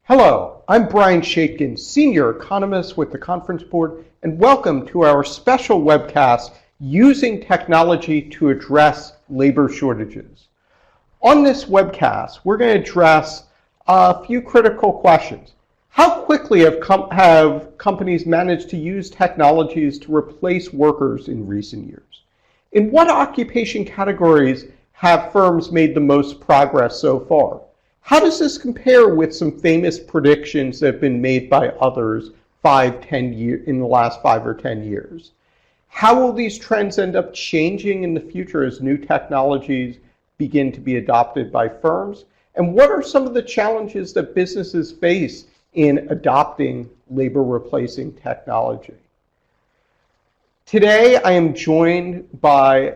Hello, I'm Brian Shakin, Senior Economist with the Conference Board, and welcome to our special webcast, Using Technology to Address Labor Shortages. On this webcast, we're going to address a few critical questions. How quickly have companies managed to use technologies to replace workers in recent years? In what occupation categories have firms made the most progress so far? How does this compare with some famous predictions that have been made by others in the last 5 or 10 years? How will these trends end up changing in the future as new technologies begin to be adopted by firms? And what are some of the challenges that businesses face in adopting labor replacing technology? Today, I am joined by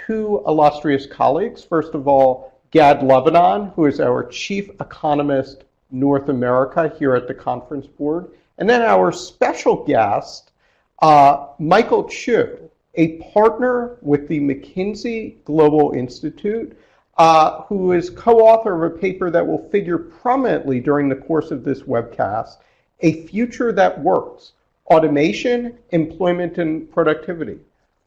two illustrious colleagues. First of all, Gad Lebanon, who is our Chief Economist, North America here at the Conference Board. And then our special guest, Michael Chu, a partner with the McKinsey Global Institute, who is co-author of a paper that will figure prominently during the course of this webcast, A Future That Works, Automation, Employment, and Productivity.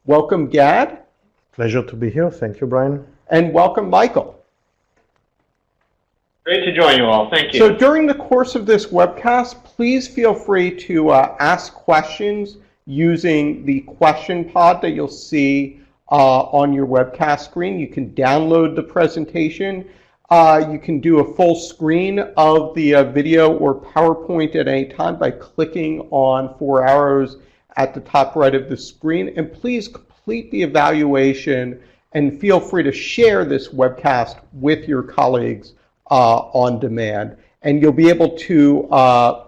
Welcome, Gad. Pleasure to be here. Thank you, Brian. And welcome, Michael. Great to join you all. Thank you. So during the course of this webcast, please feel free to ask questions using the question pod that you'll see on your webcast screen. You can download the presentation. You can do a full screen of the video or PowerPoint at any time by clicking on 4 arrows at the top right of the screen. And please complete the evaluation and feel free to share this webcast with your colleagues on demand. And you'll be able to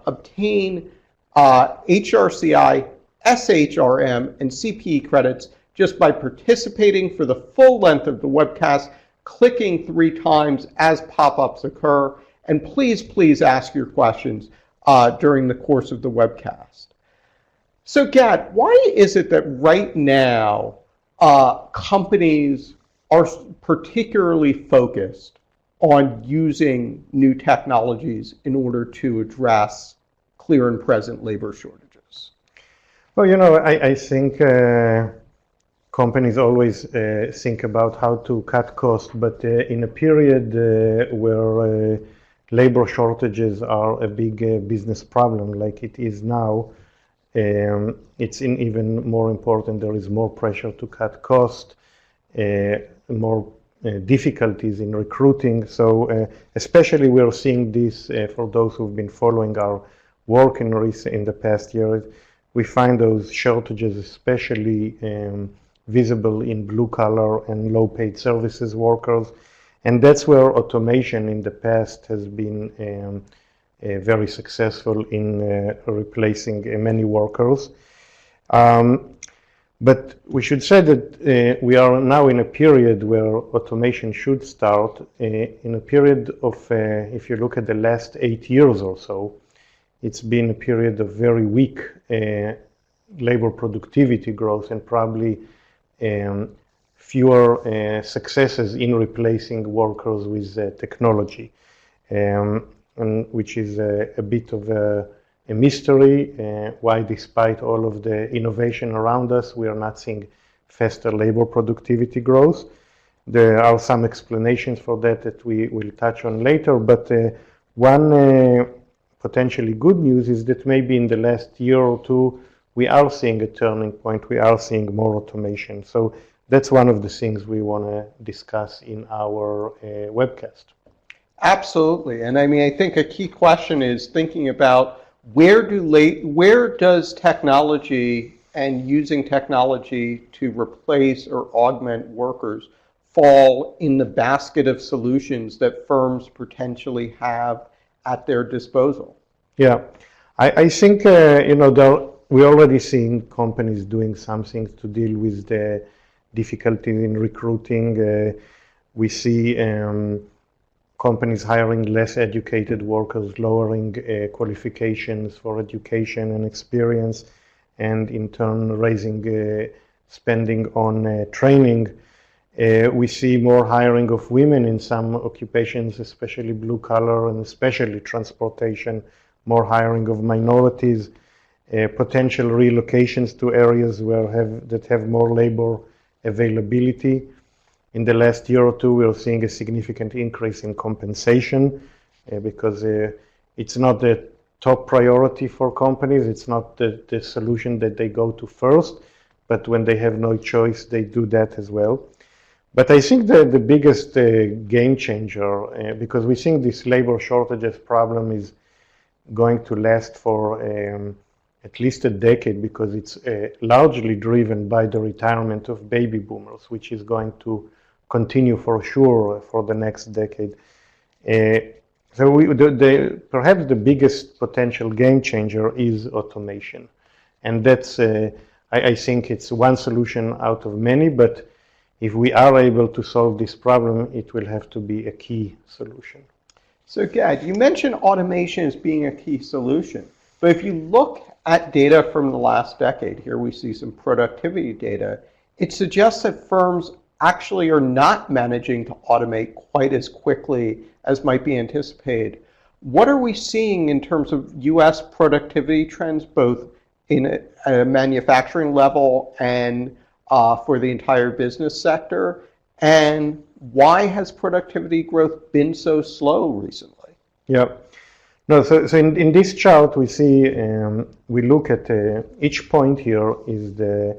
obtain HRCI, SHRM, and CPE credits just by participating for the full length of the webcast, clicking 3 times as pop-ups occur, and please ask your questions during the course of the webcast. So Gad, why is it that right now companies are particularly focused on using new technologies in order to address clear and present labor shortages? Well, I think companies always think about how to cut costs, but in a period where labor shortages are a big business problem like it is now, it's even more important. There is more pressure to cut costs, more difficulties in recruiting. So especially we're seeing this for those who've been following our work in the past years. We find those shortages especially visible in blue-collar and low-paid services workers. And that's where automation in the past has been very successful in replacing many workers. But we should say that we are now in a period where automation should start, in a period of, if you look at the last 8 years or so, it's been a period of very weak labor productivity growth and probably fewer successes in replacing workers with technology, and which is a bit of a mystery, why despite all of the innovation around us, we are not seeing faster labor productivity growth. There are some explanations for that we will touch on later, but one potentially good news is that maybe in the last year or two, we are seeing a turning point, we are seeing more automation. So that's one of the things we want to discuss in our webcast. Absolutely, and I mean, I think a key question is thinking about where does technology and using technology to replace or augment workers fall in the basket of solutions that firms potentially have at their disposal? Yeah, I think we're already seeing companies doing some things to deal with the difficulty in recruiting. We see companies hiring less educated workers, lowering qualifications for education and experience, and in turn raising spending on training. We see more hiring of women in some occupations, especially blue collar and especially transportation, more hiring of minorities, potential relocations to areas that have more labor availability. In the last year or two, we're seeing a significant increase in compensation because it's not the top priority for companies. It's not the solution that they go to first, but when they have no choice, they do that as well. But I think the biggest game changer, because we think this labor shortages problem is going to last for at least a decade, because it's largely driven by the retirement of baby boomers, which is going to continue for sure for the next decade. So perhaps the biggest potential game changer is automation. And that's, I think it's one solution out of many, but if we are able to solve this problem, it will have to be a key solution. So Gad, you mentioned automation as being a key solution, but if you look at data from the last decade, here we see some productivity data, it suggests that firms actually are not managing to automate quite as quickly as might be anticipated. What are we seeing in terms of US productivity trends, both in a manufacturing level and for the entire business sector? And why has productivity growth been so slow recently? Yeah. No, so in this chart we see, we look at each point here is the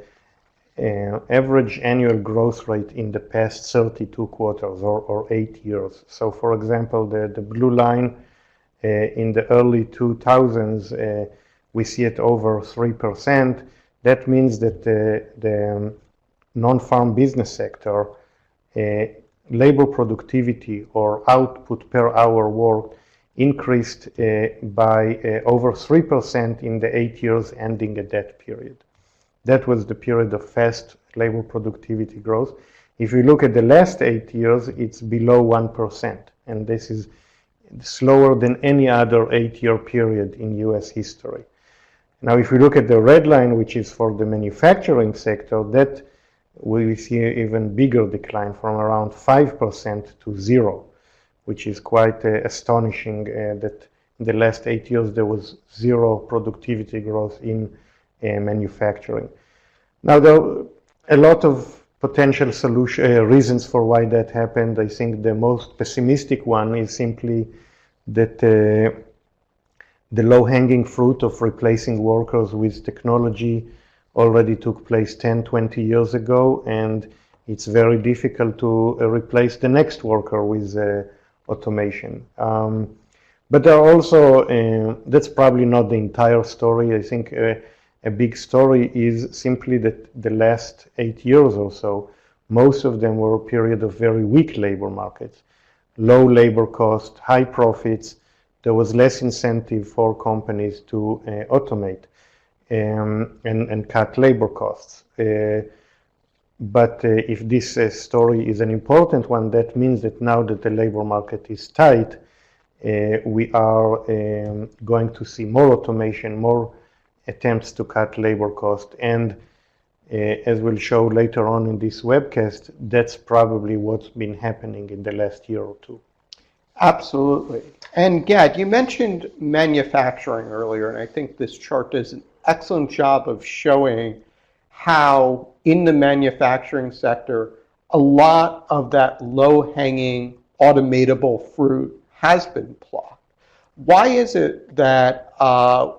average annual growth rate in the past 32 quarters or 8 years. So for example, the blue line in the early 2000s, we see it over 3%. That means that the non-farm business sector, labor productivity or output per hour worked increased by over 3% in the 8 years ending at that period. That was the period of fast labor productivity growth. If you look at the last 8 years, it's below 1%, and this is slower than any other 8-year period in US history. Now, if we look at the red line, which is for the manufacturing sector, that we see an even bigger decline from around 5% to 0, which is quite astonishing that in the last 8 years there was 0 productivity growth in manufacturing. Now, there are a lot of potential reasons for why that happened. I think the most pessimistic one is simply that the low-hanging fruit of replacing workers with technology already took place 10, 20 years ago, and it's very difficult to replace the next worker with automation. But there are also, that's probably not the entire story. I think a big story is simply that the last 8 years or so, most of them were a period of very weak labor markets, low labor cost, high profits. There was less incentive for companies to automate and cut labor costs. But if this story is an important one, that means that now that the labor market is tight, we are going to see more automation, more attempts to cut labor cost. And as we'll show later on in this webcast, that's probably what's been happening in the last year or two. Absolutely. And Gad, you mentioned manufacturing earlier, and I think this chart does an excellent job of showing how in the manufacturing sector, a lot of that low-hanging automatable fruit has been plucked. Why is it that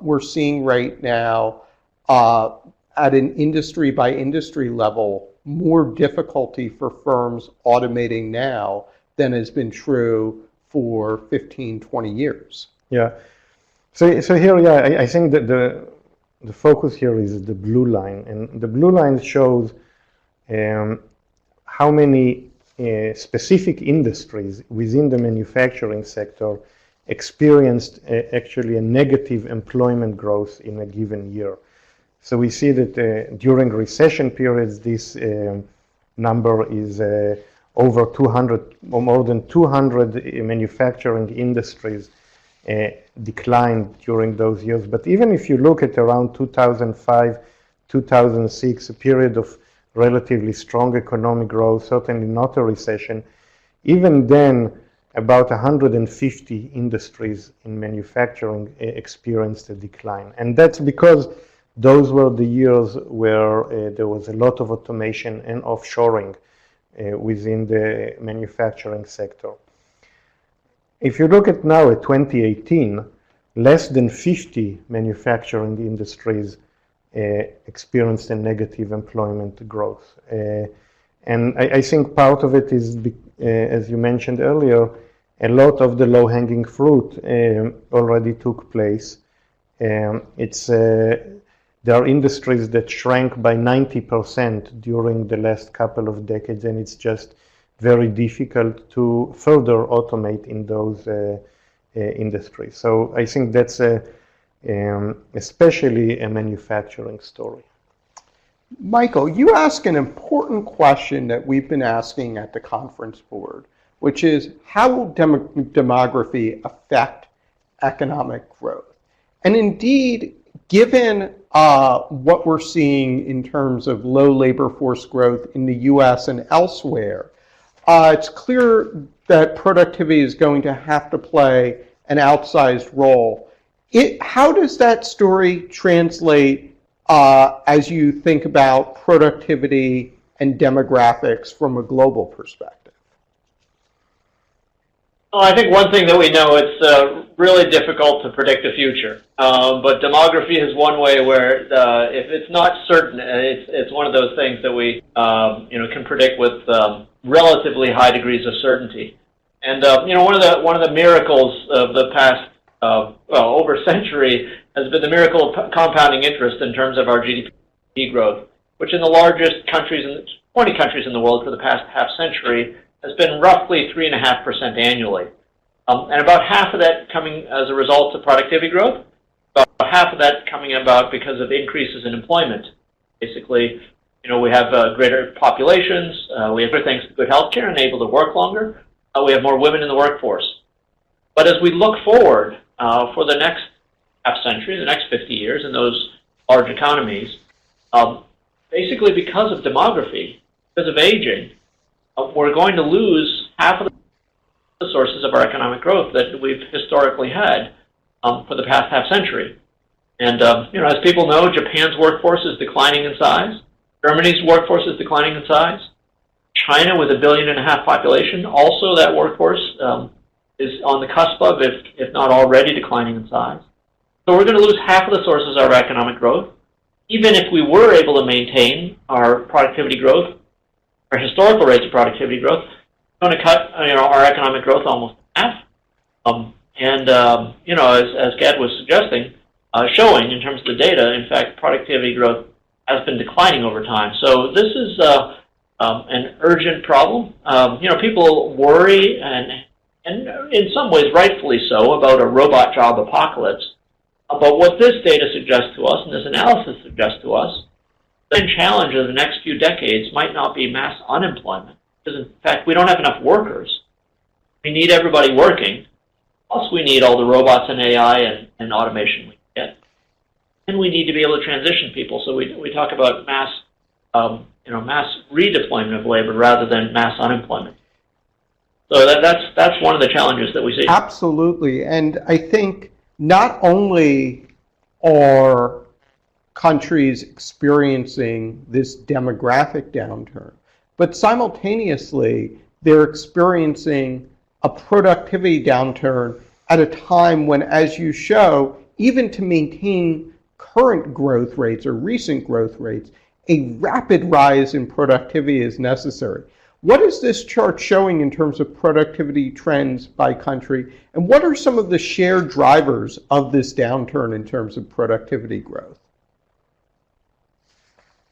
we're seeing right now at an industry by industry level more difficulty for firms automating now than has been true for 15, 20 years? Yeah. So here, yeah, I think that the focus here is the blue line, and the blue line shows how many specific industries within the manufacturing sector experienced actually a negative employment growth in a given year. So we see that during recession periods, this number is over 200 or more than 200 manufacturing industries declined during those years. But even if you look at around 2005, 2006, a period of relatively strong economic growth, certainly not a recession. Even then, about 150 industries in manufacturing experienced a decline. And that's because those were the years where there was a lot of automation and offshoring within the manufacturing sector. If you look at now at 2018, less than 50 manufacturing industries experienced a negative employment growth. And I think part of it is, as you mentioned earlier, a lot of the low-hanging fruit already took place. There are industries that shrank by 90% during the last couple of decades, and it's just very difficult to further automate in those industries. So I think that's especially a manufacturing story. Michael, you ask an important question that we've been asking at the conference board, which is how will demography affect economic growth? And indeed, given what we're seeing in terms of low labor force growth in the US and elsewhere, it's clear that productivity is going to have to play an outsized role. How does that story translate as you think about productivity and demographics from a global perspective? Well, I think one thing that we know, it's really difficult to predict the future. But demography is one way where if it's not certain, it's one of those things that we can predict with relatively high degrees of certainty. And one of the miracles of the past over a century has been the miracle of compounding interest in terms of our GDP growth, which in the largest countries, 20 countries in the world for the past half century, has been roughly 3.5% annually. And about half of that coming as a result of productivity growth, about half of that coming about because of increases in employment. Basically, we have greater populations, we have thanks to good healthcare and able to work longer, we have more women in the workforce. But as we look forward for the next half century, the next 50 years in those large economies, basically because of demography, because of aging, we're going to lose half of the sources of our economic growth that we've historically had for the past half century. And as people know, Japan's workforce is declining in size. Germany's workforce is declining in size. China, with 1.5 billion population, also that workforce is on the cusp of, if not already, declining in size. So we're going to lose half of the sources of our economic growth. Even if we were able to maintain our productivity growth, our historical rates of productivity growth, we're going to cut our economic growth almost half. As Gad was suggesting, showing in terms of the data, in fact, productivity growth has been declining over time. So this is an urgent problem. People worry, and in some ways rightfully so, about a robot job apocalypse. But what this data suggests to us, and this analysis suggests to us, the challenge of the next few decades might not be mass unemployment, because in fact we don't have enough workers. We need everybody working, plus we need all the robots and AI and automation we can get. And we need to be able to transition people. So we talk about mass redeployment of labor rather than mass unemployment. So that's one of the challenges that we see. Absolutely. And I think not only are countries experiencing this demographic downturn, but simultaneously they're experiencing a productivity downturn at a time when, as you show, even to maintain current growth rates or recent growth rates, a rapid rise in productivity is necessary. What is this chart showing in terms of productivity trends by country, and what are some of the shared drivers of this downturn in terms of productivity growth?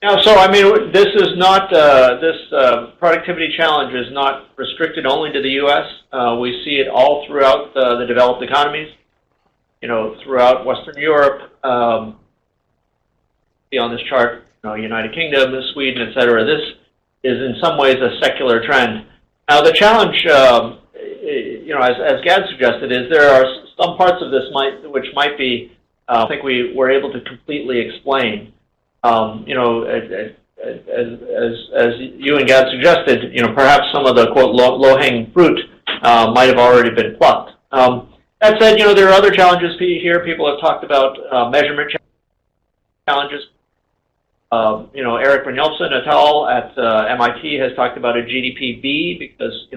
This is not this productivity challenge is not restricted only to the U.S. We see it all throughout the developed economies. Throughout Western Europe. See on this chart, United Kingdom, Sweden, etc. This is in some ways a secular trend. Now the challenge, as Gad suggested, is there are some parts of this which might be, I think we were able to completely explain. as you and Gad suggested, perhaps some of the quote low-hanging fruit might have already been plucked. That said, there are other challenges here. People have talked about measurement challenges. Eric Brynjolfsson et al. At MIT has talked about a GDP B because,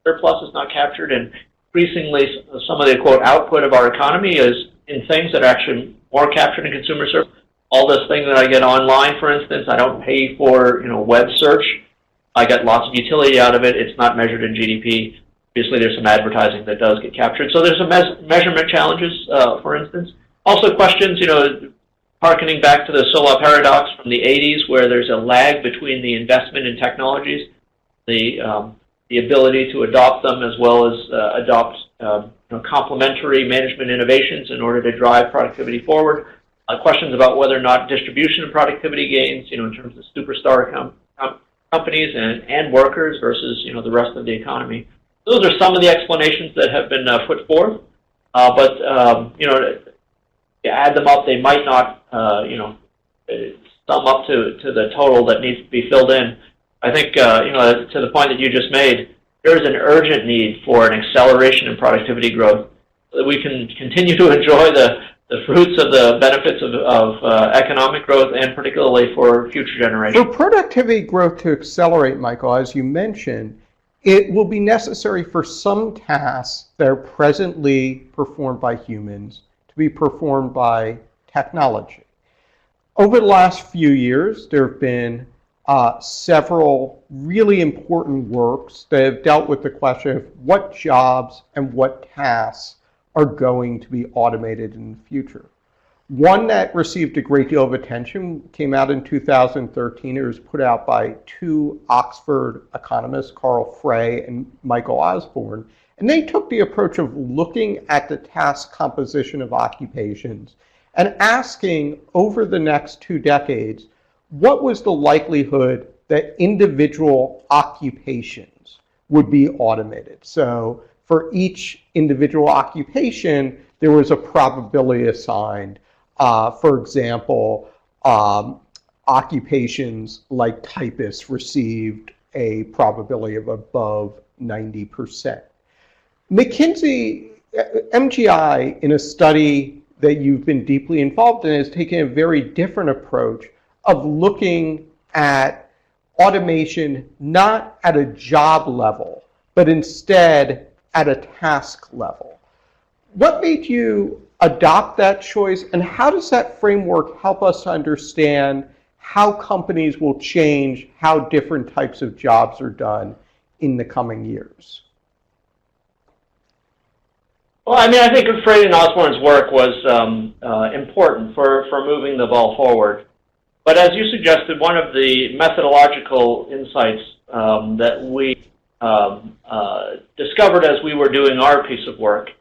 surplus is not captured, and increasingly some of the, quote, output of our economy is in things that are actually more captured in consumer service. All this thing that I get online, for instance, I don't pay for, web search. I get lots of utility out of it. It's not measured in GDP. Obviously, there's some advertising that does get captured. So there's some measurement challenges, for instance. Also questions, harkening back to the Sola paradox from the 80s, where there's a lag between the investment in technologies, the ability to adopt them, as well as adopt complementary management innovations in order to drive productivity forward. Questions about whether or not distribution of productivity gains, in terms of superstar companies and workers versus, the rest of the economy. Those are some of the explanations that have been put forth, but you add them up, they might not, sum up to the total that needs to be filled in. I think, to the point that you just made, there is an urgent need for an acceleration in productivity growth so that we can continue to enjoy the fruits of the benefits of economic growth, and particularly for future generations. For productivity growth to accelerate, Michael, as you mentioned, it will be necessary for some tasks that are presently performed by humans to be performed by technology. Over the last few years, there have been several really important works that have dealt with the question of what jobs and what tasks are going to be automated in the future. One that received a great deal of attention came out in 2013. It was put out by two Oxford economists, Carl Frey and Michael Osborne, and they took the approach of looking at the task composition of occupations and asking over the next 2 decades, what was the likelihood that individual occupations would be automated? So for each individual occupation, there was a probability assigned. For example, occupations like typists received a probability of above 90%. MGI, in a study that you've been deeply involved in, has taken a very different approach of looking at automation not at a job level, but instead at a task level. What made you adopt that choice, and how does that framework help us to understand how companies will change how different types of jobs are done in the coming years? Well, I think Frey and Osborne's work was important for moving the ball forward. But as you suggested, one of the methodological insights that we discovered as we were doing our piece of work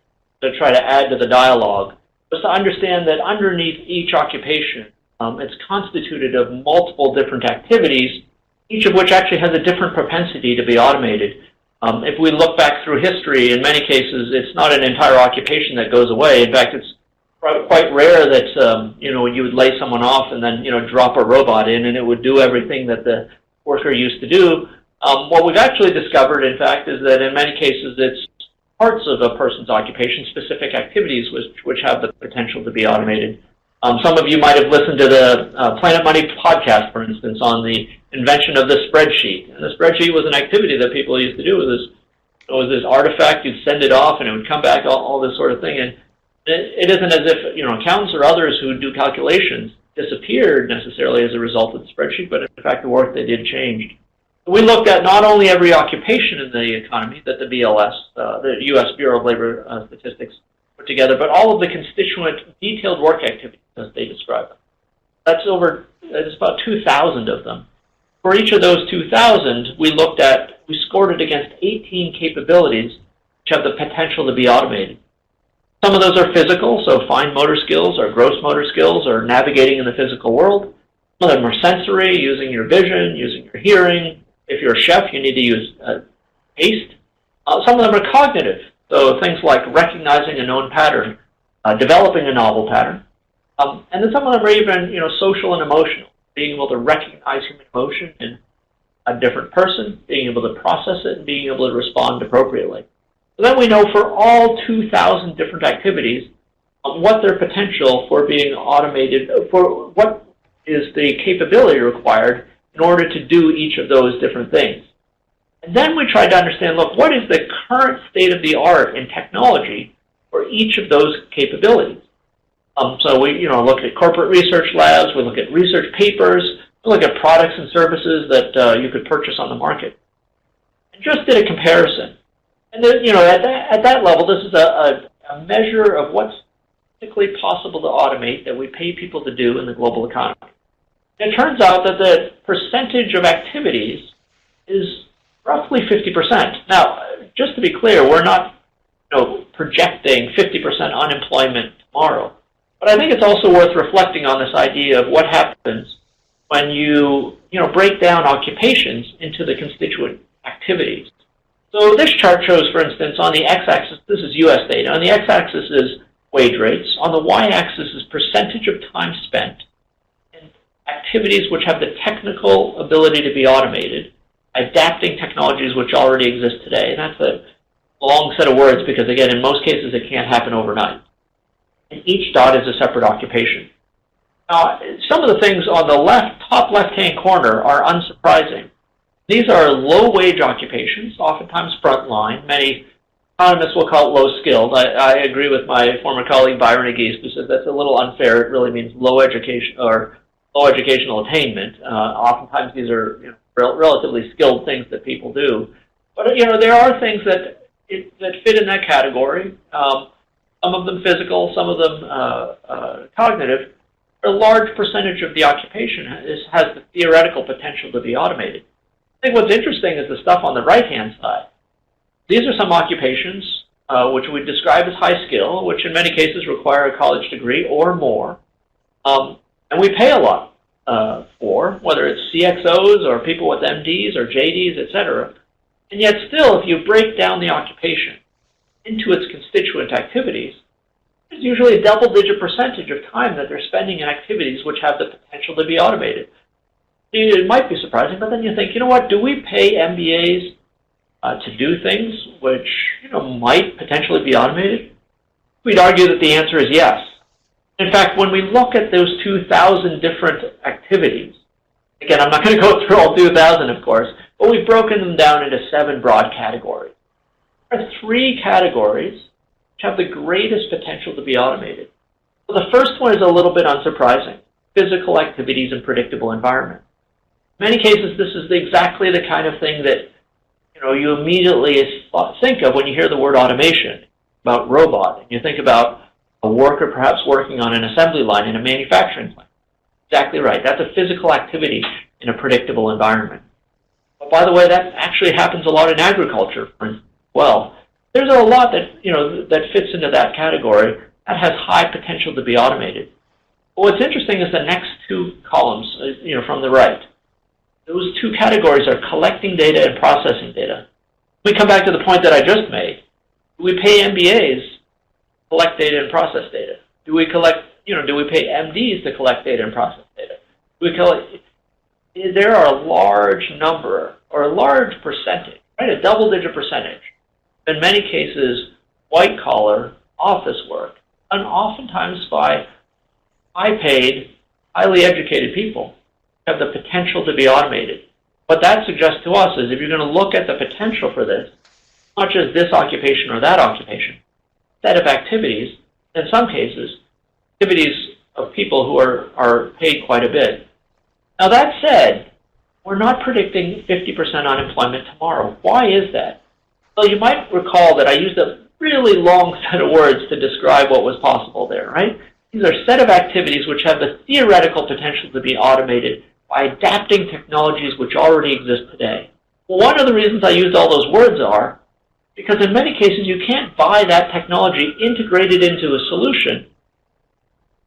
to try to add to the dialogue was to understand that underneath each occupation, it's constituted of multiple different activities, each of which actually has a different propensity to be automated. If we look back through history, in many cases, it's not an entire occupation that goes away. In fact, it's quite rare that you would lay someone off and then drop a robot in and it would do everything that the worker used to do. What we've actually discovered, in fact, is that in many cases it's parts of a person's occupation, specific activities which have the potential to be automated. Some of you might have listened to the Planet Money podcast, for instance, on the invention of the spreadsheet. And the spreadsheet was an activity that people used to do. It was this artifact. You'd send it off and it would come back, all this sort of thing. And it isn't as if accountants or others who do calculations disappeared necessarily as a result of the spreadsheet, but in fact the work they did changed. We looked at not only every occupation in the economy that the BLS, the U.S. Bureau of Labor Statistics, put together, but all of the constituent detailed work activities as they describe them. That's about 2,000 of them. For each of those 2,000, we scored it against 18 capabilities which have the potential to be automated. Some of those are physical, so fine motor skills or gross motor skills or navigating in the physical world. Some of them are sensory, using your vision, using your hearing. If you're a chef, you need to use taste. Some of them are cognitive, so things like recognizing a known pattern, developing a novel pattern. And then some of them are even social and emotional, being able to recognize human emotion in a different person, being able to process it, and being able to respond appropriately. So then we know for all 2,000 different activities what their potential for being automated, for what is the capability required in order to do each of those different things. And then we tried to understand, look, what is the current state of the art in technology for each of those capabilities? So we look at corporate research labs, we look at research papers, we look at products and services that you could purchase on the market. And just did a comparison. And then, at that level, this is a measure of what's technically possible to automate that we pay people to do in the global economy. And it turns out that the percentage of activities is roughly 50%. Now, just to be clear, we're not projecting 50% unemployment tomorrow. But I think it's also worth reflecting on this idea of what happens when you break down occupations into the constituent activities. So this chart shows, for instance, on the x-axis, this is U.S. data. On the x-axis is wage rates. On the y-axis is percentage of time spent in activities which have the technical ability to be automated, adapting technologies which already exist today. And that's a long set of words because, again, in most cases it can't happen overnight. And each dot is a separate occupation. Now, some of the things on the top left-hand corner are unsurprising. These are low-wage occupations, oftentimes frontline. Many economists will call it low-skilled. I agree with my former colleague Byron Aguirre, who says that's a little unfair. It really means low education or low educational attainment. Oftentimes these are relatively skilled things that people do. But there are things that fit in that category. Some of them physical, some of them cognitive. A large percentage of the occupation has the theoretical potential to be automated. I think what's interesting is the stuff on the right-hand side. These are some occupations which we describe as high skill, which in many cases require a college degree or more. And we pay a lot for, whether it's CXOs or people with MDs or JDs, etc. And yet still, if you break down the occupation into its constituent activities, there's usually a double-digit percentage of time that they're spending in activities which have the potential to be automated. It might be surprising, but then you think, what, do we pay MBAs to do things which, might potentially be automated? We'd argue that the answer is yes. In fact, when we look at those 2,000 different activities, again, I'm not going to go through all 2,000, of course, but we've broken them down into 7 broad categories. There are 3 categories which have the greatest potential to be automated. So the first one is a little bit unsurprising: physical activities in predictable environments. In many cases, this is exactly the kind of thing that you immediately think of when you hear the word automation, about robot, and you think about a worker perhaps working on an assembly line in a manufacturing plant. Exactly right. That's a physical activity in a predictable environment. But by the way, that actually happens a lot in agriculture, for instance, as well. There's a lot that that fits into that category that has high potential to be automated. But what's interesting is the next 2 columns, from the right. Those 2 categories are collecting data and processing data. We come back to the point that I just made. Do we pay MBAs to collect data and process data? Do we pay MDs to collect data and process data? There are a large number, or a large percentage, right, a double-digit percentage, in many cases, white-collar office work, and oftentimes by high-paid, highly educated people have the potential to be automated. What that suggests to us is if you're going to look at the potential for this, not just this occupation or that occupation, set of activities, in some cases, activities of people who are paid quite a bit. Now that said, we're not predicting 50% unemployment tomorrow. Why is that? Well, you might recall that I used a really long set of words to describe what was possible there, right? These are a set of activities which have the theoretical potential to be automated by adapting technologies which already exist today. Well, one of the reasons I used all those words are because in many cases you can't buy that technology integrated into a solution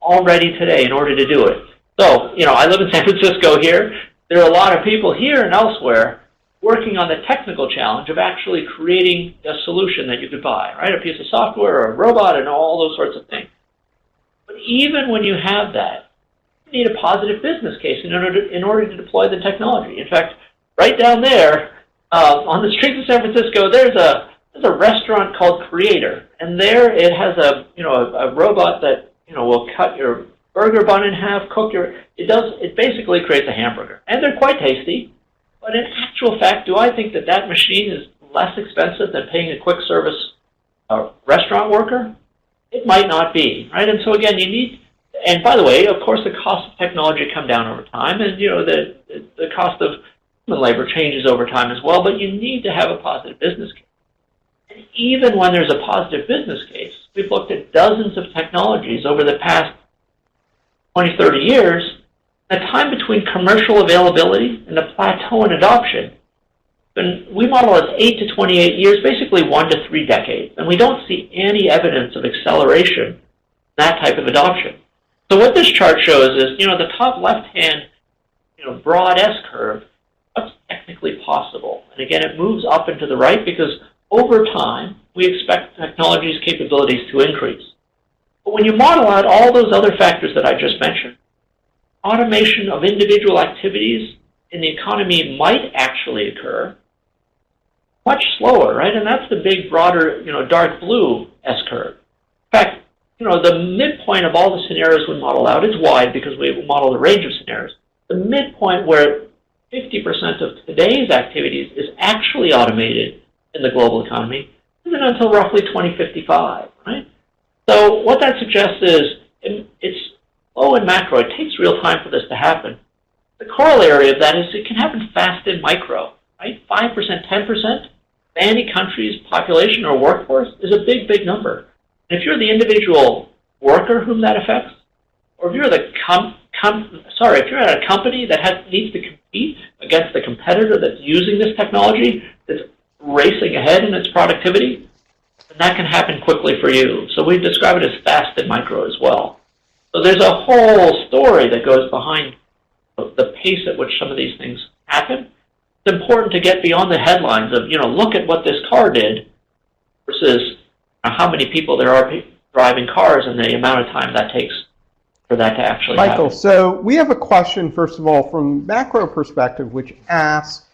already today in order to do it. So, I live in San Francisco here. There are a lot of people here and elsewhere working on the technical challenge of actually creating a solution that you could buy, right? A piece of software or a robot and all those sorts of things. But even when you have that, you need a positive business case in order to deploy the technology. In fact, right down there on the streets of San Francisco, there's a restaurant called Creator, and there it has a robot that will cut your burger bun in half, it basically creates a hamburger, and they're quite tasty. But in actual fact, do I think that machine is less expensive than paying a quick service restaurant worker? It might not be, right? And so again, you need. And by the way, of course, the cost of technology come down over time, and the cost of human labor changes over time as well. But you need to have a positive business case. And even when there's a positive business case, we've looked at dozens of technologies over the past 20, 30 years. The time between commercial availability and the plateau in adoption, and we model as 8 to 28 years, basically 1 to 3 decades, and we don't see any evidence of acceleration in that type of adoption. So what this chart shows is, the top left-hand, broad S-curve, what's technically possible. And again, it moves up and to the right because over time, we expect technology's capabilities to increase. But when you model out all those other factors that I just mentioned, automation of individual activities in the economy might actually occur much slower, right? And that's the big, broader, dark blue S-curve. In fact, the midpoint of all the scenarios we model out is wide because we model a range of scenarios. The midpoint where 50% of today's activities is actually automated in the global economy isn't until roughly 2055, right? So what that suggests is it's low in macro. It takes real time for this to happen. The corollary of that is it can happen fast in micro, right? 5%, 10% of any country's population or workforce is a big, big number. And if you're the individual worker whom that affects, or if you're if you're at a company that needs to compete against the competitor that's using this technology, that's racing ahead in its productivity, then that can happen quickly for you. So we describe it as fast in micro as well. So there's a whole story that goes behind the pace at which some of these things happen. It's important to get beyond the headlines of, look at what this car did versus how many people there are driving cars and the amount of time that takes for that to actually Michael, happen. so we have a question, first of all, from macro perspective, which asks,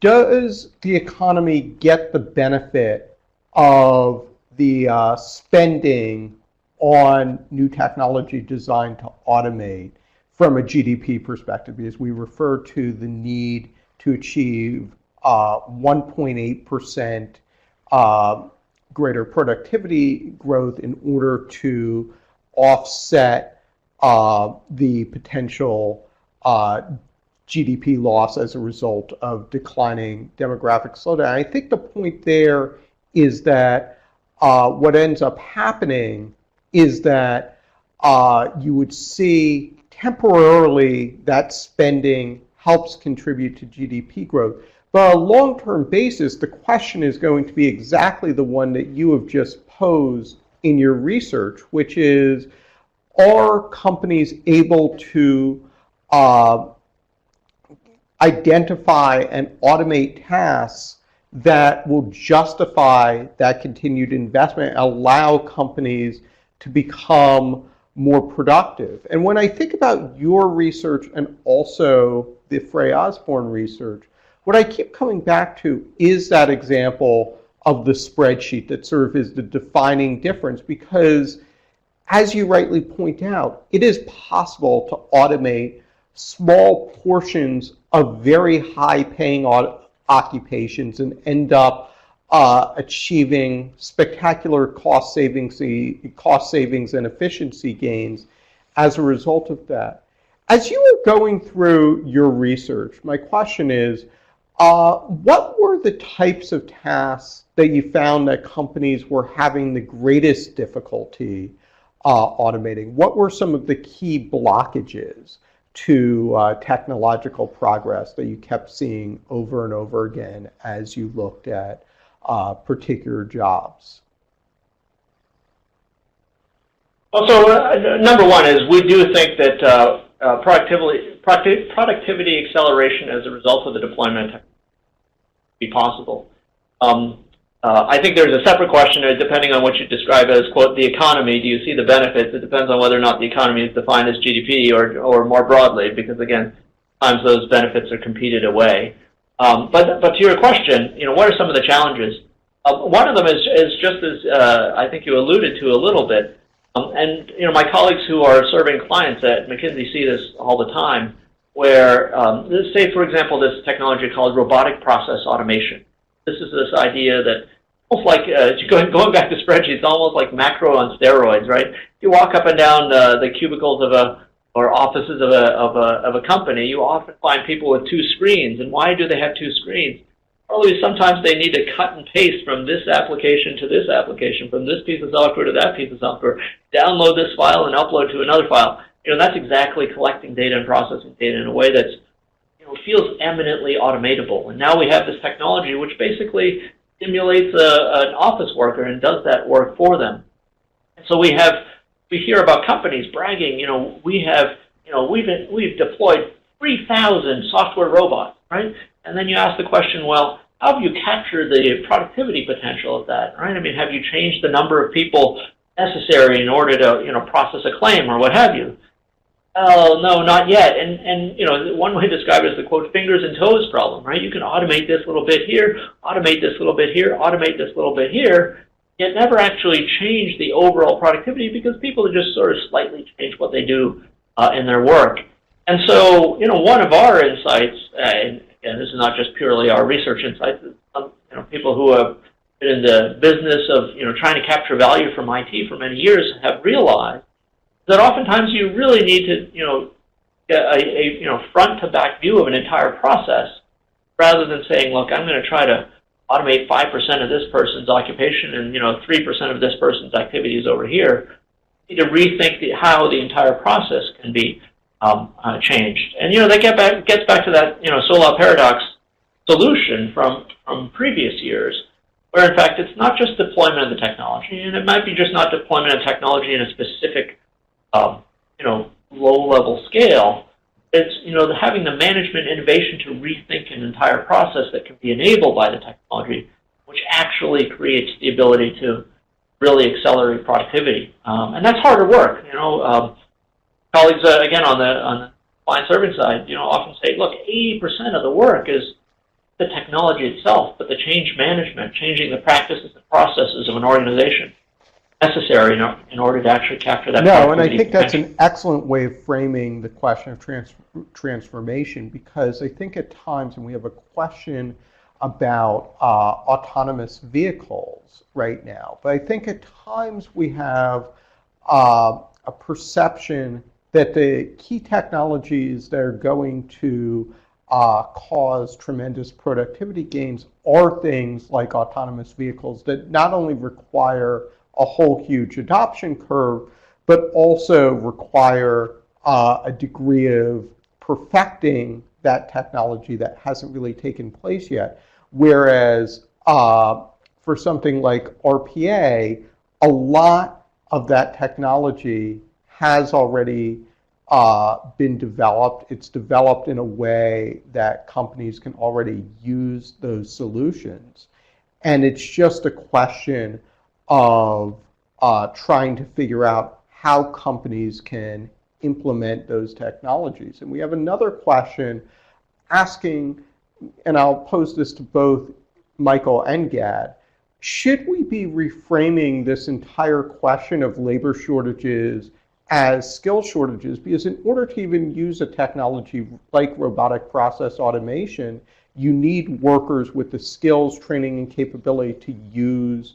does the economy get the benefit of the spending on new technology designed to automate from a GDP perspective? Because we refer to the need to achieve 1.8% greater productivity growth in order to offset the potential GDP loss as a result of declining demographic slowdown. I think the point there is that what ends up happening is that you would see temporarily that spending helps contribute to GDP growth. But on a long-term basis, the question is going to be exactly the one that you have just posed in your research, which is, are companies able to identify and automate tasks that will justify that continued investment and allow companies to become more productive? And when I think about your research and also the Frey Osborne research, what I keep coming back to is that example of the spreadsheet that serves as the defining difference, because as you rightly point out, it is possible to automate small portions of very high-paying occupations and end up achieving spectacular cost savings and efficiency gains as a result of that. As you were going through your research, my question is, what were the types of tasks that you found that companies were having the greatest difficulty automating? What were some of the key blockages to technological progress that you kept seeing over and over again as you looked at particular jobs? Well, so number one is we do think that productivity acceleration as a result of the deployment be possible. I think there's a separate question, depending on what you describe as, quote, the economy. Do you see the benefits? It depends on whether or not the economy is defined as GDP or more broadly, because, again, sometimes those benefits are competed away. But to your question, what are some of the challenges? One of them is just as I think you alluded to a little bit, and my colleagues who are serving clients at McKinsey see this all the time, where, say, for example, this technology called robotic process automation. This is this idea that, almost like, going back to spreadsheets, almost like macro on steroids, right? You walk up and down the cubicles or offices of a company, you often find people with two screens. And why do they have two screens? Probably sometimes they need to cut and paste from this application to this application, from this piece of software to that piece of software, download this file and upload to another file. That's exactly collecting data and processing data in a way that's feels eminently automatable. And now we have this technology which basically simulates an office worker and does that work for them. And so we hear about companies bragging, we've deployed 3,000 software robots, right? And then you ask the question, well, how have you captured the productivity potential of that, right? I mean, have you changed the number of people necessary in order to, process a claim or what have you? Oh, no, not yet. And one way to describe it is the, quote, fingers and toes problem, right? You can automate this little bit here, automate this little bit here, automate this little bit here, yet never actually change the overall productivity because people just sort of slightly change what they do in their work. And so, one of our insights, and this is not just purely our research insights, people who have been in the business of, trying to capture value from IT for many years have realized that oftentimes you really need to, get a front-to-back view of an entire process rather than saying, look, I'm going to try to automate 5% of this person's occupation and, 3% of this person's activities over here. You need to rethink how the entire process can be changed. And, that gets back to that, Solal paradox solution from previous years, where, in fact, it's not just deployment of the technology, and it might be just not deployment of technology in a specific low-level scale. It's, having the management innovation to rethink an entire process that can be enabled by the technology, which actually creates the ability to really accelerate productivity. And that's harder work. Colleagues, again, on the client serving side, often say, look, 80% of the work is the technology itself, but the change management, changing the practices and processes of an organization, necessary in order to actually capture that. No, and I think that's an excellent way of framing the question of transformation, because I think at times, and we have a question about autonomous vehicles right now, but I think at times we have a perception that the key technologies that are going to cause tremendous productivity gains are things like autonomous vehicles that not only require a whole huge adoption curve, but also require a degree of perfecting that technology that hasn't really taken place yet. Whereas for something like RPA, a lot of that technology has already been developed. It's developed in a way that companies can already use those solutions. And it's just a question of trying to figure out how companies can implement those technologies. And we have another question asking, and I'll pose this to both Michael and Gad, should we be reframing this entire question of labor shortages as skill shortages? Because in order to even use a technology like robotic process automation, you need workers with the skills, training, and capability to use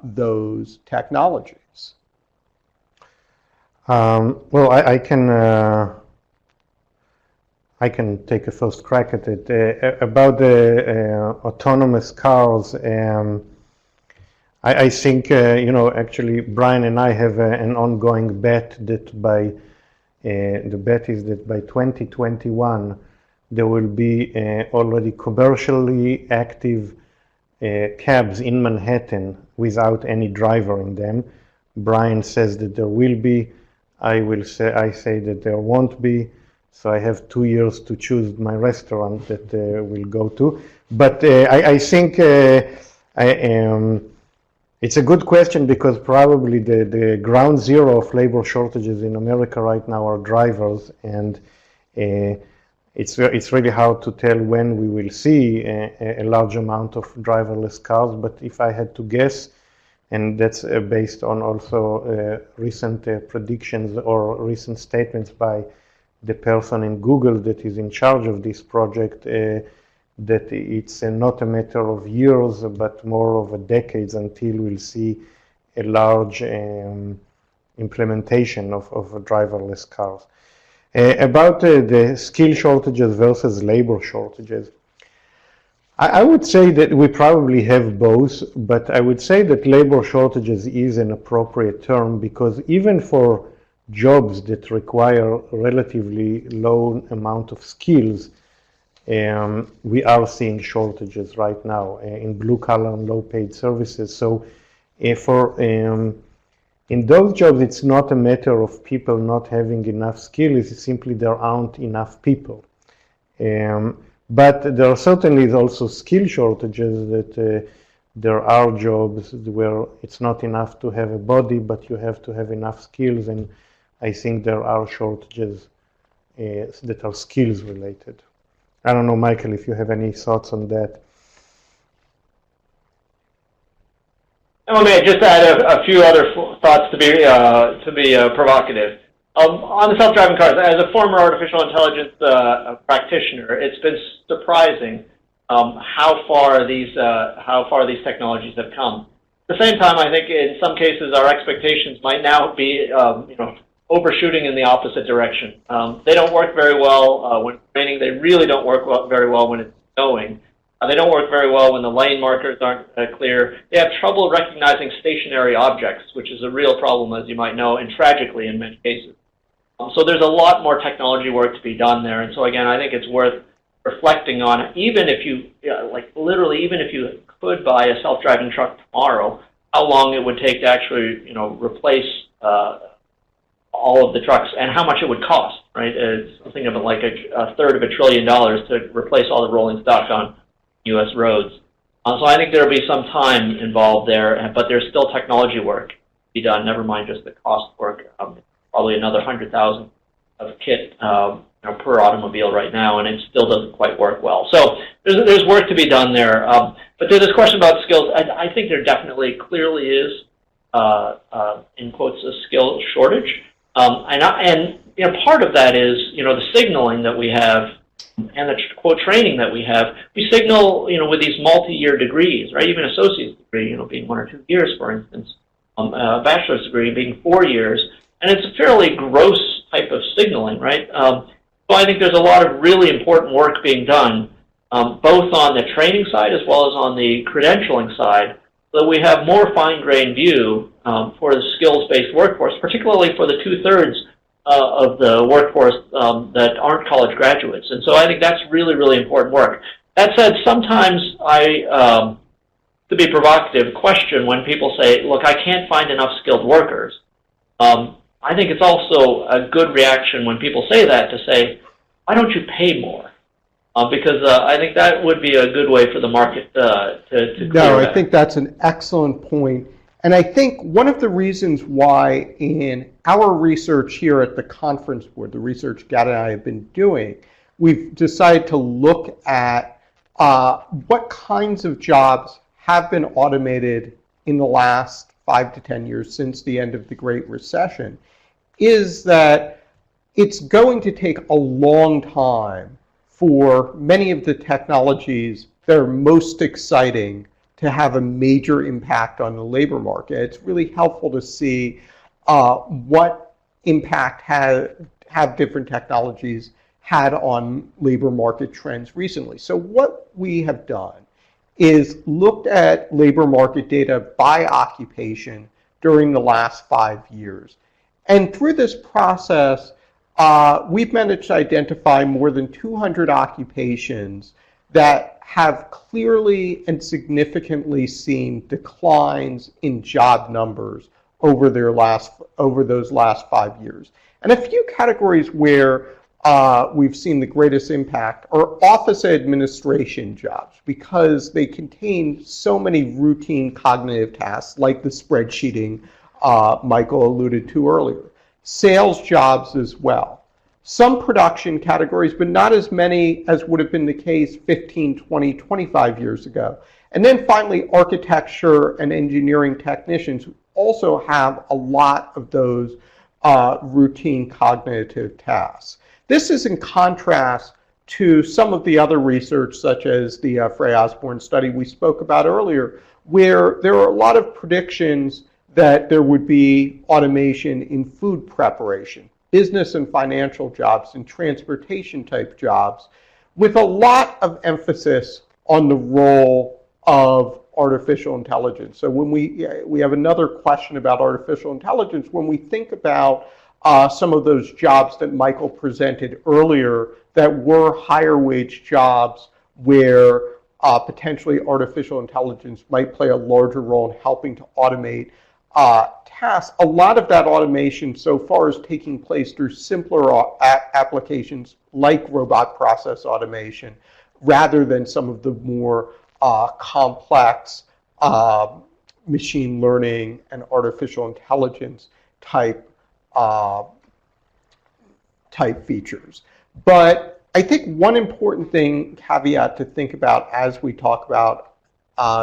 those technologies. Well, I can take a first crack at it. About the autonomous cars, I think, actually Brian and I have an ongoing bet that the bet is that by 2021 there will be already commercially active cabs in Manhattan without any driver in them. Brian says that there will be. I say that there won't be. So I have 2 years to choose my restaurant that we'll go to. But I think It's a good question because probably the ground zero of labor shortages in America right now are drivers, and it's really hard to tell when we will see a large amount of driverless cars. But if I had to guess, and that's based on also recent predictions or recent statements by the person in Google that is in charge of this project, that it's not a matter of years, but more of a decades until we'll see a large implementation of driverless cars. About the skill shortages versus labor shortages, I would say that we probably have both, but I would say that labor shortages is an appropriate term because even for jobs that require relatively low amount of skills, we are seeing shortages right now in blue-collar and low-paid services. So in those jobs, it's not a matter of people not having enough skills, it's simply there aren't enough people. But there are certainly also skill shortages that there are jobs where it's not enough to have a body, but you have to have enough skills, and I think there are shortages that are skills related. I don't know, Michael, if you have any thoughts on that. Let me just add a few other thoughts to be provocative. On the self-driving cars, as a former artificial intelligence practitioner, it's been surprising how far these technologies have come. At the same time, I think in some cases our expectations might now be overshooting in the opposite direction. They don't work very well when raining. They really don't work very well when it's snowing. They don't work very well when the lane markers aren't clear. They have trouble recognizing stationary objects, which is a real problem, as you might know, and tragically in many cases. So there's a lot more technology work to be done there. And so again, I think it's worth reflecting on, even if you, literally, even if you could buy a self-driving truck tomorrow, how long it would take to actually, replace all of the trucks and how much it would cost, right? It's something of like a third of $1 trillion to replace all the rolling stock on U.S. roads. So I think there will be some time involved there, but there's still technology work to be done, never mind just the cost work. Probably another 100,000 of kit per automobile right now, and it still doesn't quite work well. So there's work to be done there. But to this question about skills, I think there definitely clearly is, in quotes, a skill shortage. And part of that is, the signaling that we have and the quote training that we have. We signal, with these multi-year degrees, right? Even associate's degree, being 1 or 2 years, for instance, a bachelor's degree being 4 years, and it's a fairly gross type of signaling, right? So I think there's a lot of really important work being done, both on the training side as well as on the credentialing side, so that we have more fine-grained view for the skills-based workforce, particularly for the 2/3 of the workforce that aren't college graduates. And so I think that's really, really important work. That said, sometimes I, to be provocative, question when people say, look, I can't find enough skilled workers. I think it's also a good reaction when people say that to say, why don't you pay more? Because I think that would be a good way for the market to clear No, that. I think that's an excellent point. And I think one of the reasons why in our research here at the Conference Board, the research Gad and I have been doing, we've decided to look at what kinds of jobs have been automated in the last 5 to 10 years since the end of the Great Recession, is that it's going to take a long time for many of the technologies that are most exciting to have a major impact on the labor market. It's really helpful to see what impact have different technologies had on labor market trends recently. So what we have done is looked at labor market data by occupation during the last 5 years. And through this process, we've managed to identify more than 200 occupations that have clearly and significantly seen declines in job numbers over those last 5 years. And a few categories where we've seen the greatest impact are office administration jobs because they contain so many routine cognitive tasks like the spreadsheeting Michael alluded to earlier. Sales jobs as well. Some production categories, but not as many as would have been the case 15, 20, 25 years ago. And then finally, architecture and engineering technicians also have a lot of those routine cognitive tasks. This is in contrast to some of the other research, such as the Frey Osborne study we spoke about earlier, where there are a lot of predictions that there would be automation in food preparation, business and financial jobs, and transportation type jobs, with a lot of emphasis on the role of artificial intelligence. So when we have another question about artificial intelligence, when we think about some of those jobs that Michael presented earlier that were higher wage jobs where potentially artificial intelligence might play a larger role in helping to automate tasks, a lot of that automation so far is taking place through simpler applications like robot process automation rather than some of the more complex machine learning and artificial intelligence type features. But I think one important caveat to think about as we talk about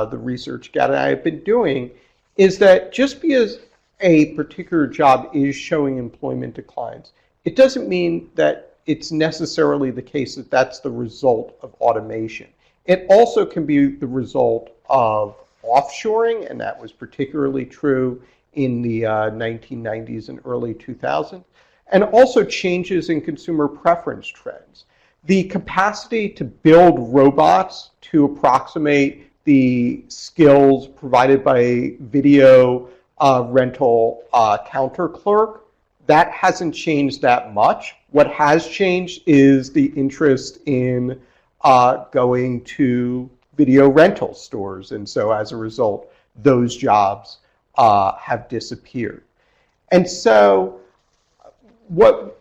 the research Gad and I have been doing is that just because a particular job is showing employment declines, it doesn't mean that it's necessarily the case that that's the result of automation. It also can be the result of offshoring, and that was particularly true in the 1990s and early 2000s, and also changes in consumer preference trends. The capacity to build robots to approximate the skills provided by a video rental counter clerk, that hasn't changed that much. What has changed is the interest in going to video rental stores, and so as a result, those jobs have disappeared. And so what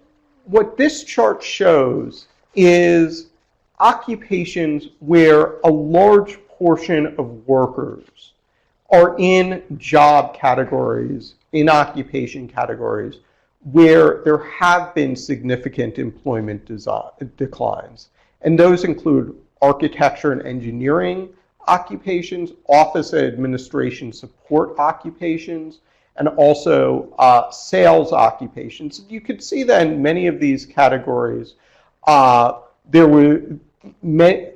this chart shows is occupations where a large portion of workers are in job categories, in occupation categories, where there have been significant employment declines. And those include architecture and engineering occupations, office administration support occupations, and also sales occupations. You could see that in many of these categories, there were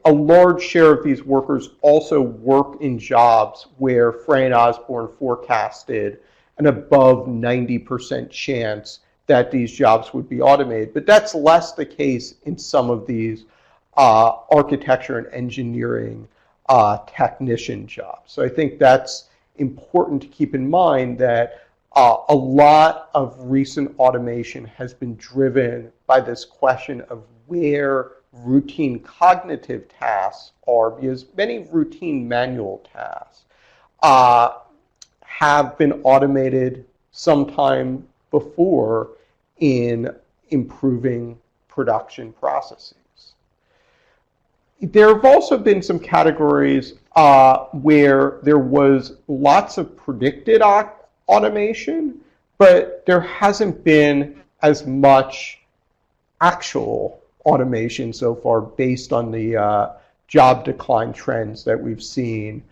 a large share of these workers also work in jobs where Frey and Osborne forecasted an above 90% chance that these jobs would be automated. But that's less the case in some of these architecture and engineering technician jobs. So I think that's important to keep in mind that a lot of recent automation has been driven by this question of where routine cognitive tasks are, because many routine manual tasks have been automated sometime before in improving production processes. There have also been some categories where there was lots of predicted automation, but there hasn't been as much actual automation so far based on the job decline trends that we've seen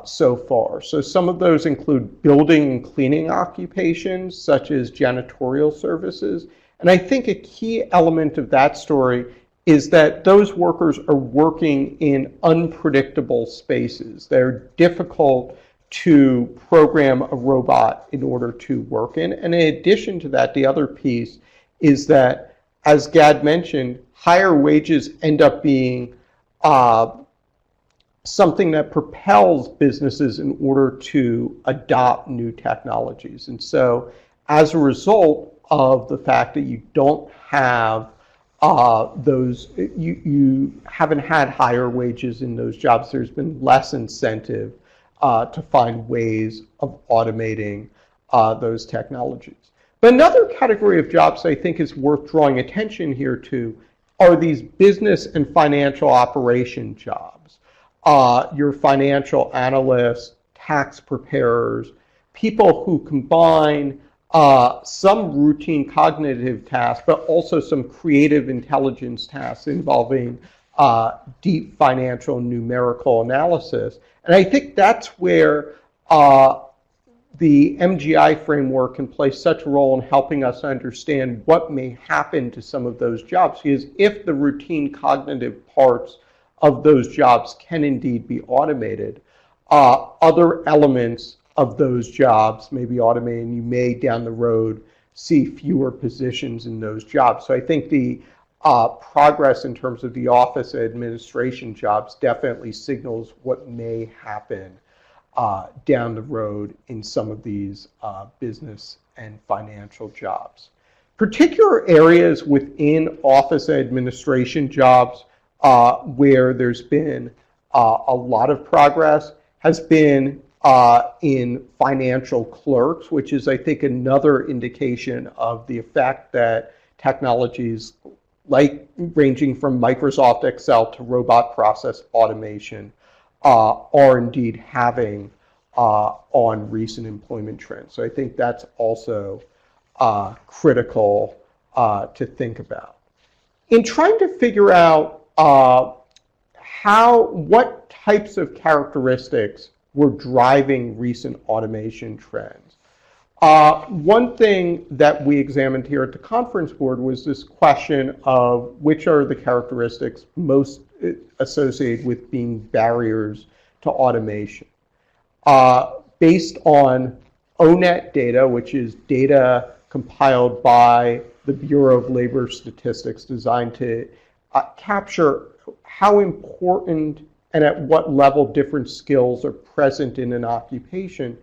so far. So some of those include building and cleaning occupations, such as janitorial services. And I think a key element of that story is that those workers are working in unpredictable spaces. They're difficult to program a robot in order to work in. And in addition to that, the other piece is that, as Gad mentioned, higher wages end up being something that propels businesses in order to adopt new technologies. And so as a result of the fact that you don't have you haven't had higher wages in those jobs, there's been less incentive to find ways of automating those technologies. But another category of jobs I think is worth drawing attention here to are these business and financial operation jobs. Your financial analysts, tax preparers, people who combine some routine cognitive tasks, but also some creative intelligence tasks involving deep financial numerical analysis. And I think that's where the MGI framework can play such a role in helping us understand what may happen to some of those jobs. Because if the routine cognitive parts of those jobs can indeed be automated, other elements of those jobs may be automated, and you may down the road see fewer positions in those jobs. So I think the progress in terms of the office administration jobs definitely signals what may happen down the road in some of these business and financial jobs. Particular areas within office administration jobs where there's been a lot of progress has been in financial clerks, which is, I think, another indication of the effect that technologies like ranging from Microsoft Excel to robot process automation are indeed having on recent employment trends. So I think that's also critical to think about. In trying to figure out what types of characteristics were driving recent automation trends, one thing that we examined here at the conference board was this question of which are the characteristics most associated with being barriers to automation. Based on ONET data, which is data compiled by the Bureau of Labor Statistics designed to capture how important and at what level different skills are present in an occupation,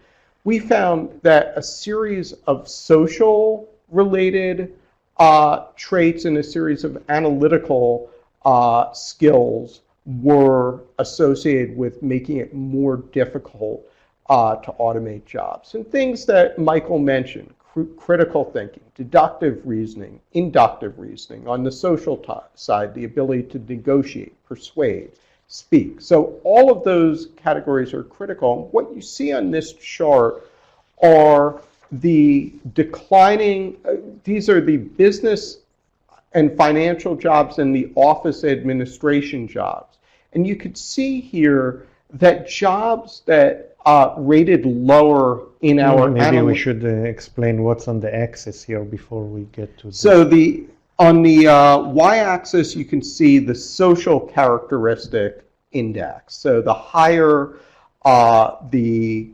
we found that a series of social related traits and a series of analytical skills were associated with making it more difficult to automate jobs. And things that Michael mentioned, critical thinking, deductive reasoning, inductive reasoning. On the social side, the ability to negotiate, persuade, speak. So all of those categories are critical. What you see on this chart are the declining, these are the business and financial jobs and the office administration jobs. And you could see here that jobs that rated lower in our maybe we should explain what's on the axis here before we get to this. So on the y-axis you can see the social characteristic index. So the higher the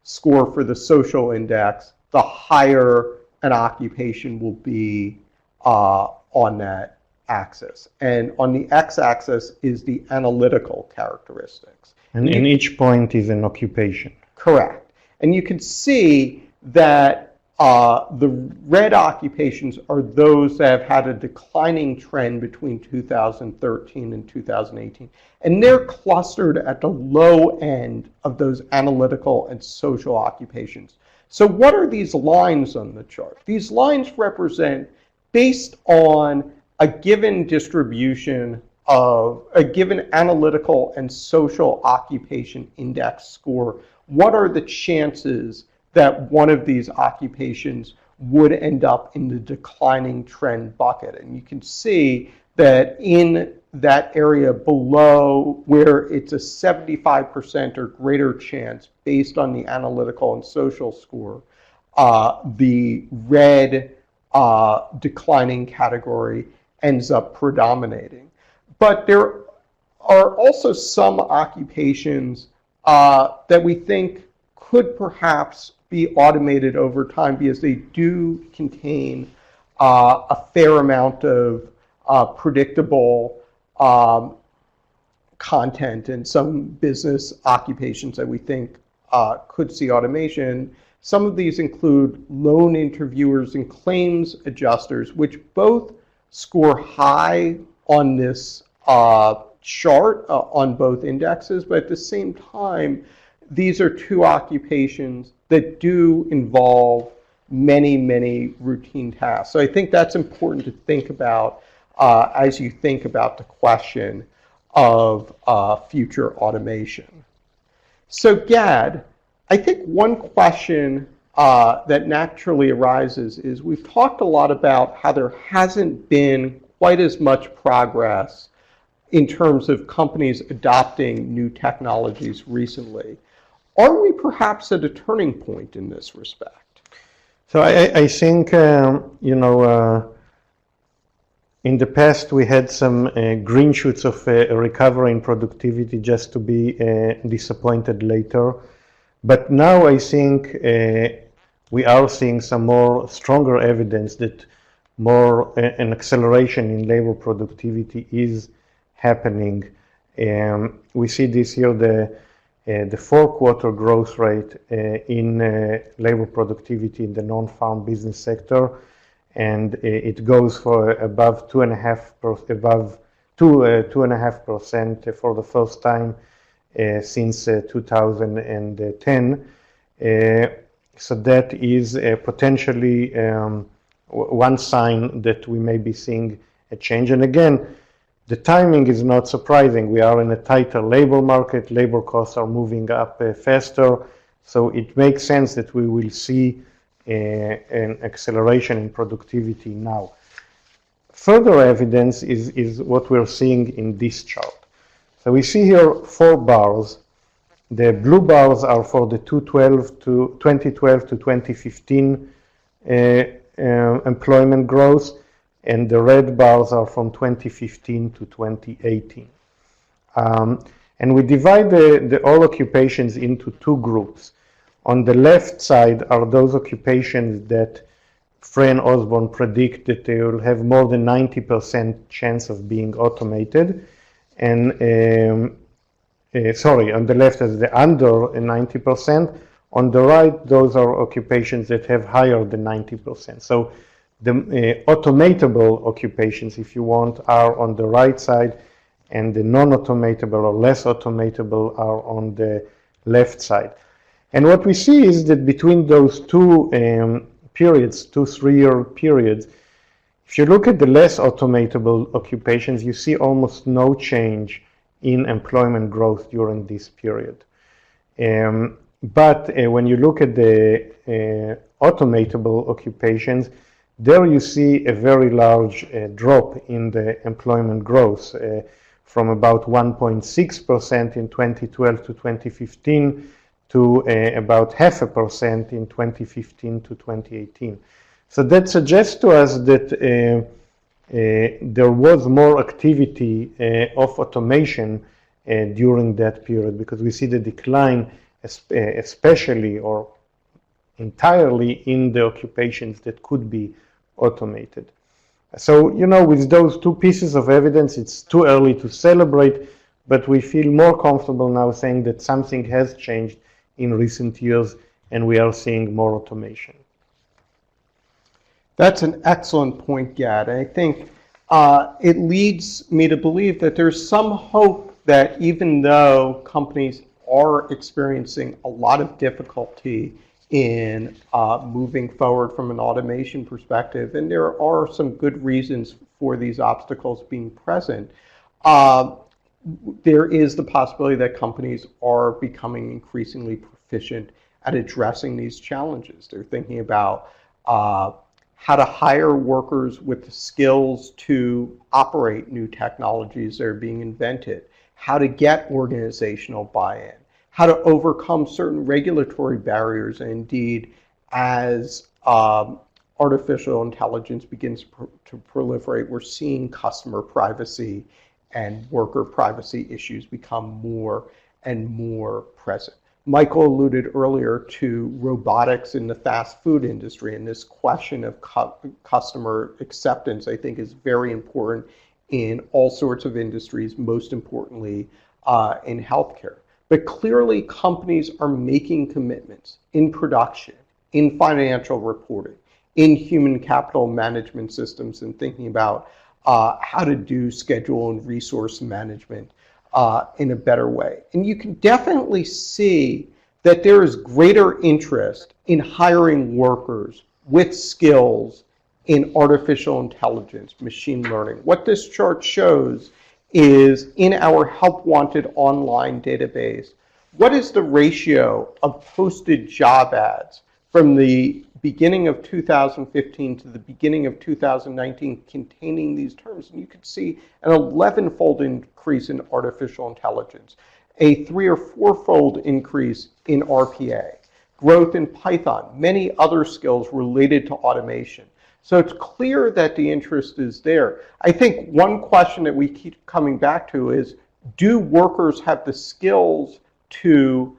score for the social index, the higher an occupation will be on that axis. And on the x-axis is the analytical characteristics. And each point is an occupation. Correct. And you can see that the red occupations are those that have had a declining trend between 2013 and 2018. And they're clustered at the low end of those analytical and social occupations. So what are these lines on the chart? These lines represent, based on a given distribution of a given analytical and social occupation index score, what are the chances that one of these occupations would end up in the declining trend bucket? And you can see that in that area below, where it's a 75% or greater chance based on the analytical and social score, the red declining category ends up predominating. But there are also some occupations that we think could perhaps be automated over time because they do contain a fair amount of predictable content, and some business occupations that we think could see automation. Some of these include loan interviewers and claims adjusters, which both score high on this chart on both indexes, but at the same time, these are two occupations that do involve many routine tasks. So I think that's important to think about as you think about the question of future automation. So Gad, I think one question that naturally arises is we've talked a lot about how there hasn't been quite as much progress in terms of companies adopting new technologies recently. Are we perhaps at a turning point in this respect? So I think, in the past we had some green shoots of a recovery in productivity just to be disappointed later. But now I think we are seeing some more stronger evidence that an acceleration in labor productivity is happening. We see this year the 4-quarter growth rate in labor productivity in the non-farm business sector, and it goes for above 2.5% for the first time since 2010. So that is potentially one sign that we may be seeing a change. And again, the timing is not surprising. We are in a tighter labor market. Labor costs are moving up faster. So it makes sense that we will see an acceleration in productivity now. Further evidence is what we're seeing in this chart. So we see here 4 bars. The blue bars are for the 2012 to 2015 employment growth, and the red bars are from 2015 to 2018. And we divide the all occupations into 2 groups. On the left side are those occupations that Frey and Osborne predict that they will have more than 90% chance of being automated. And on the left is the under 90%. On the right, those are occupations that have higher than 90%. So the automatable occupations, if you want, are on the right side, and the non-automatable or less automatable are on the left side. And what we see is that between those 2 periods, 3-year periods, if you look at the less automatable occupations, you see almost no change in employment growth during this period. But when you look at the automatable occupations, there you see a very large drop in the employment growth from about 1.6% in 2012 to 2015 to about 0.5% in 2015 to 2018. So that suggests to us that there was more activity of automation during that period, because we see the decline especially or entirely in the occupations that could be automated. So, with those 2 pieces of evidence, it's too early to celebrate, but we feel more comfortable now saying that something has changed in recent years and we are seeing more automation. That's an excellent point, Gad. I think it leads me to believe that there's some hope that even though companies are experiencing a lot of difficulty in moving forward from an automation perspective, and there are some good reasons for these obstacles being present, there is the possibility that companies are becoming increasingly proficient at addressing these challenges. They're thinking about how to hire workers with the skills to operate new technologies that are being invented, how to get organizational buy-in, how to overcome certain regulatory barriers, and indeed, as artificial intelligence begins to proliferate, we're seeing customer privacy and worker privacy issues become more and more present. Michael alluded earlier to robotics in the fast food industry, and this question of customer acceptance, I think, is very important in all sorts of industries, most importantly in healthcare. But clearly, companies are making commitments in production, in financial reporting, in human capital management systems, and thinking about how to do schedule and resource management in a better way. And you can definitely see that there is greater interest in hiring workers with skills in artificial intelligence, machine learning. What this chart shows is in our Help Wanted online database, what is the ratio of posted job ads from the beginning of 2015 to the beginning of 2019 containing these terms? And you can see an 11-fold increase in artificial intelligence, a 3 or 4-fold increase in RPA, growth in Python, many other skills related to automation. So it's clear that the interest is there. I think one question that we keep coming back to is, do workers have the skills to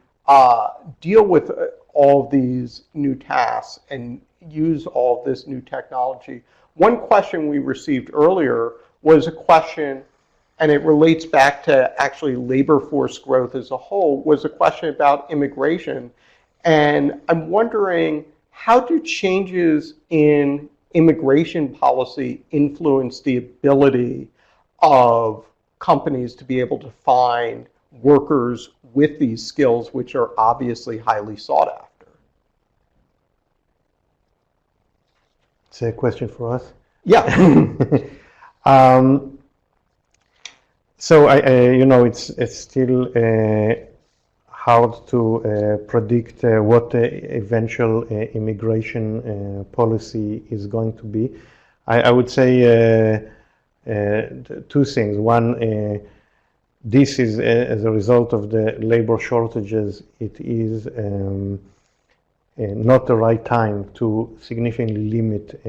deal with all of these new tasks and use all of this new technology? One question we received earlier was a question, and it relates back to actually labor force growth as a whole, was a question about immigration. And I'm wondering, how do changes in immigration policy influence the ability of companies to be able to find workers with these skills, which are obviously highly sought after? It's a question for us. Yeah. So it's still hard to predict what the eventual immigration policy is going to be. I would say two things. One, this is as a result of the labor shortages. It is not the right time to significantly limit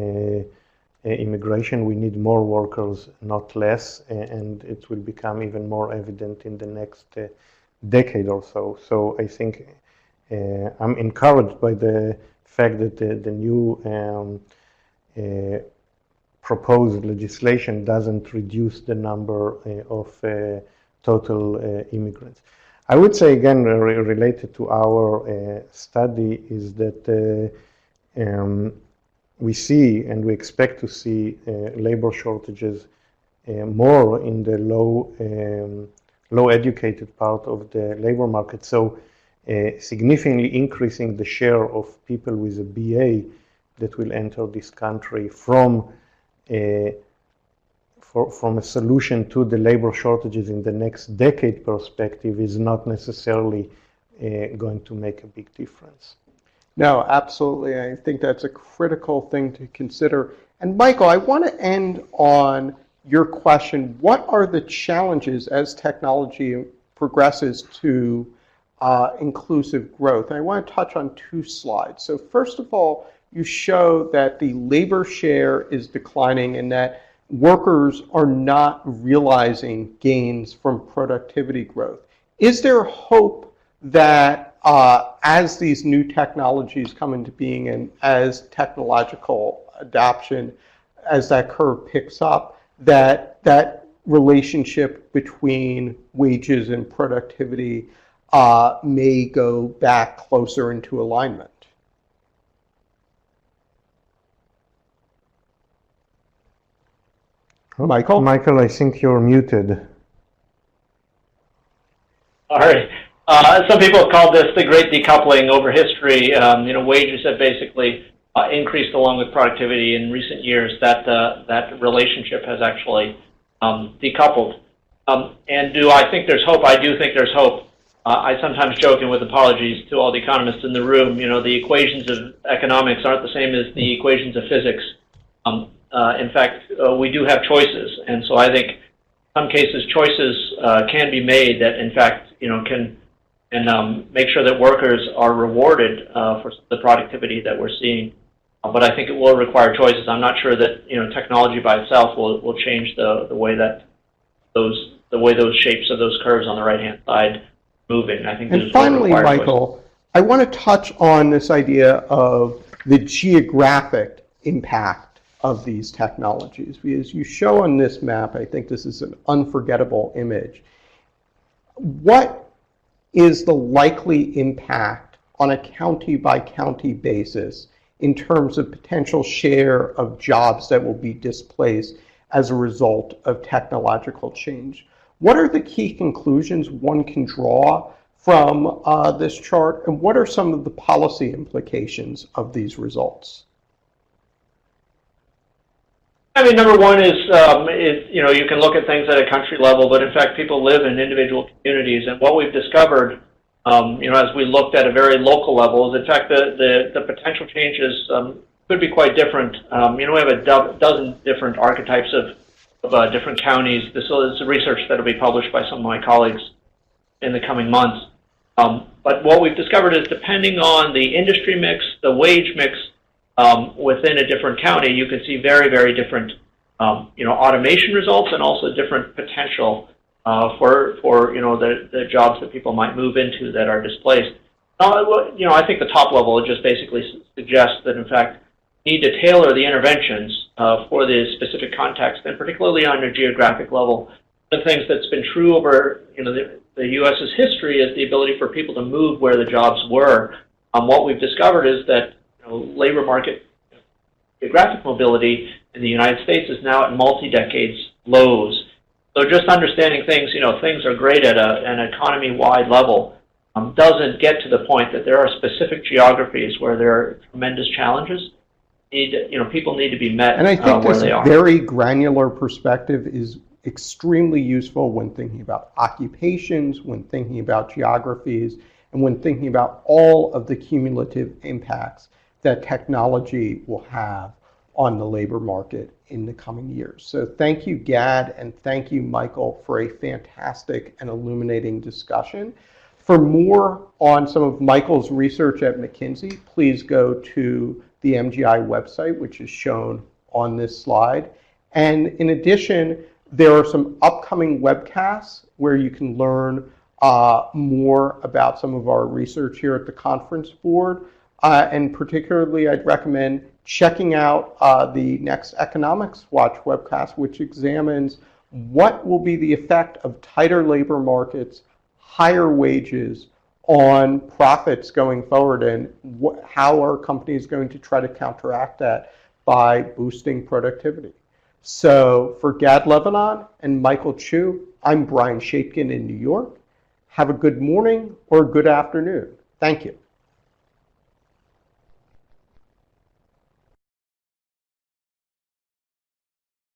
immigration. We need more workers, not less, and it will become even more evident in the next decade or so. So I think I'm encouraged by the fact that the new proposed legislation doesn't reduce the number of total immigrants. I would say, again, related to our study, is that we see and we expect to see labor shortages more in the low educated part of the labor market. So significantly increasing the share of people with a BA that will enter this country from a solution to the labor shortages in the next decade perspective is not necessarily going to make a big difference. No, absolutely. I think that's a critical thing to consider. And Michael, I want to end on your question. What are the challenges as technology progresses to inclusive growth? And I want to touch on two slides. So first of all, you show that the labor share is declining and that workers are not realizing gains from productivity growth. Is there hope that as these new technologies come into being and as technological adoption, as that curve picks up, that relationship between wages and productivity may go back closer into alignment? Michael? Michael, I think you're muted. All right. Some people have called this the great decoupling over history. Wages have basically increased along with productivity in recent years. That relationship has actually decoupled. And do I think there's hope? I do think there's hope. I sometimes joke, and with apologies to all the economists in the room, the equations of economics aren't the same as the equations of physics. In fact, we do have choices, and so I think in some cases choices can be made that, in fact, can make sure that workers are rewarded for the productivity that we're seeing. But I think it will require choices. I'm not sure that technology by itself will change the way that those shapes of those curves on the right-hand side moving. I think. And finally, Michael, choices. I want to touch on this idea of the geographic impact of these technologies, because you show on this map, I think this is an unforgettable image. What is the likely impact on a county by county basis in terms of potential share of jobs that will be displaced as a result of technological change? What are the key conclusions one can draw from this chart, and what are some of the policy implications of these results? I mean, number one is, you can look at things at a country level, but in fact, people live in individual communities. And what we've discovered, as we looked at a very local level, is in fact the potential changes could be quite different. We have a dozen different archetypes of different counties. This is research that will be published by some of my colleagues in the coming months. But what we've discovered is depending on the industry mix, the wage mix within a different county, you can see very, very different, automation results and also different potential for the jobs that people might move into that are displaced. I think the top level it just basically suggests that in fact you need to tailor the interventions for the specific context, and particularly on a geographic level. The things that's been true over the U.S.'s history is the ability for people to move where the jobs were. What we've discovered is that labor market geographic mobility in the United States is now at multi-decades lows. So just understanding things, things are great at an economy-wide level, doesn't get to the point that there are specific geographies where there are tremendous challenges. People need to be met and I think where this they are. very granular perspective is extremely useful when thinking about occupations, when thinking about geographies, and when thinking about all of the cumulative impacts that technology will have on the labor market in the coming years. So thank you, Gad, and thank you, Michael, for a fantastic and illuminating discussion. For more on some of Michael's research at McKinsey, please go to the MGI website, which is shown on this slide. And in addition, there are some upcoming webcasts where you can learn more about some of our research here at the Conference Board. And particularly, I'd recommend checking out the next Economics Watch webcast, which examines what will be the effect of tighter labor markets, higher wages on profits going forward, and how are companies going to try to counteract that by boosting productivity. So for Gad Lebanon and Michael Chu, I'm Brian Shaitkin in New York. Have a good morning or a good afternoon. Thank you.